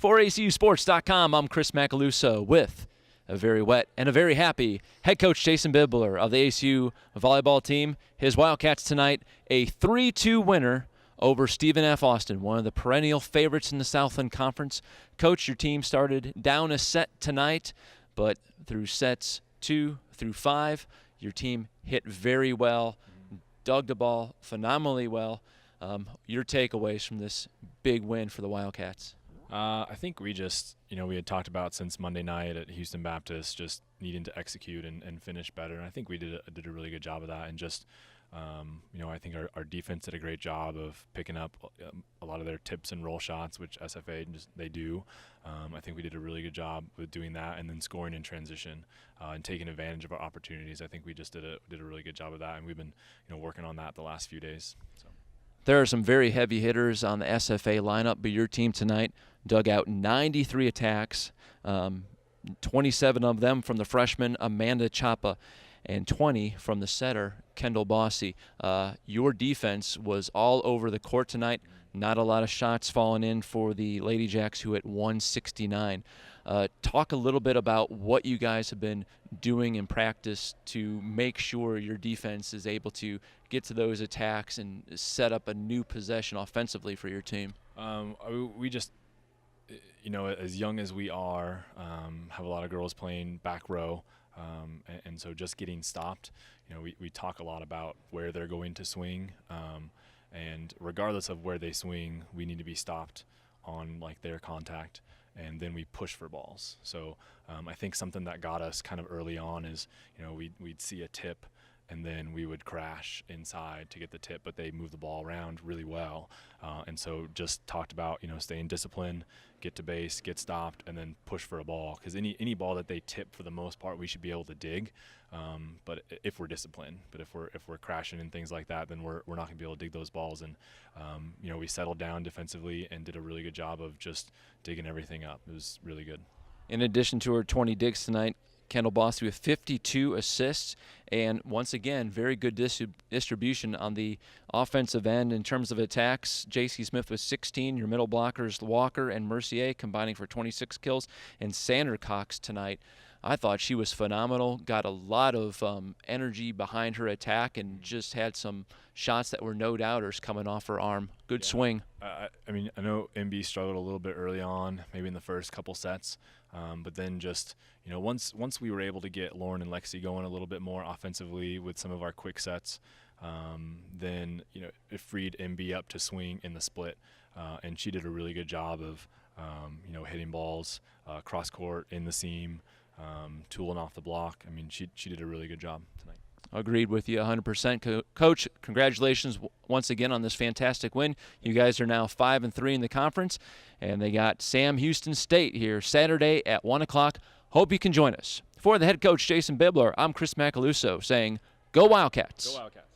For ACUSports.com, I'm Chris Macaluso with a very wet and a very happy head coach Jason Bibler of the ACU Volleyball team. His Wildcats tonight, a 3-2 winner over Stephen F. Austin, one of the perennial favorites in the Southland Conference. Coach, your team started down a set tonight, but through sets 2 through 5, your team hit very well, dug the ball phenomenally well. Your takeaways from this big win for the Wildcats? I think we just, we had talked about since Monday night at Houston Baptist just needing to execute and finish better. And I think we did a really good job of that. And just, I think our defense did a great job of picking up a lot of their tips and roll shots, which SFA they do. I think we did a really good job with doing that and then scoring in transition and taking advantage of our opportunities. I think we just did a really good job of that, and we've been working on that the last few days. So. There are some very heavy hitters on the SFA lineup, but your team tonight dug out 93 attacks, 27 of them from the freshman Amanda Chapa, and 20 from the setter Kendall Bossy. Your defense was all over the court tonight. Not a lot of shots falling in for the Lady Jacks, who hit 169. Talk a little bit about what you guys have been doing in practice to make sure your defense is able to get to those attacks and set up a new possession offensively for your team. We just, as young as we are, have a lot of girls playing back row, and so just getting stopped. We talk a lot about where they're going to swing, and regardless of where they swing, we need to be stopped on their contact, and then we push for balls. So I think something that got us kind of early on is, we'd see a tip, and then we would crash inside to get the tip, but they move the ball around really well. And so just talked about, staying disciplined, get to base, get stopped, and then push for a ball. Because any ball that they tip, for the most part, we should be able to dig. But if we're disciplined, but if we're crashing and things like that, then we're not going to be able to dig those balls. And we settled down defensively and did a really good job of just digging everything up. It was really good. In addition to her 20 digs tonight, Kendall Bossy with 52 assists, and once again, very good distribution on the offensive end in terms of attacks. J.C. Smith with 16, your middle blockers Walker and Mercier combining for 26 kills, and Sander Cox tonight, I thought she was phenomenal, got a lot of energy behind her attack, and just had some shots that were no doubters coming off her arm. Good swing. I know MB struggled a little bit early on, maybe in the first couple sets, but then just, once we were able to get Lauren and Lexi going a little bit more offensively with some of our quick sets, then, it freed MB up to swing in the split, and she did a really good job of, hitting balls cross court in the seam, tooling off the block. She did a really good job tonight. Agreed with you 100%. Coach, congratulations once again on this fantastic win. You guys are now 5-3 in the conference, and they got Sam Houston State here Saturday at 1 o'clock. Hope you can join us. For the head coach, Jason Bibler, I'm Chris Macaluso saying, go Wildcats. Go Wildcats.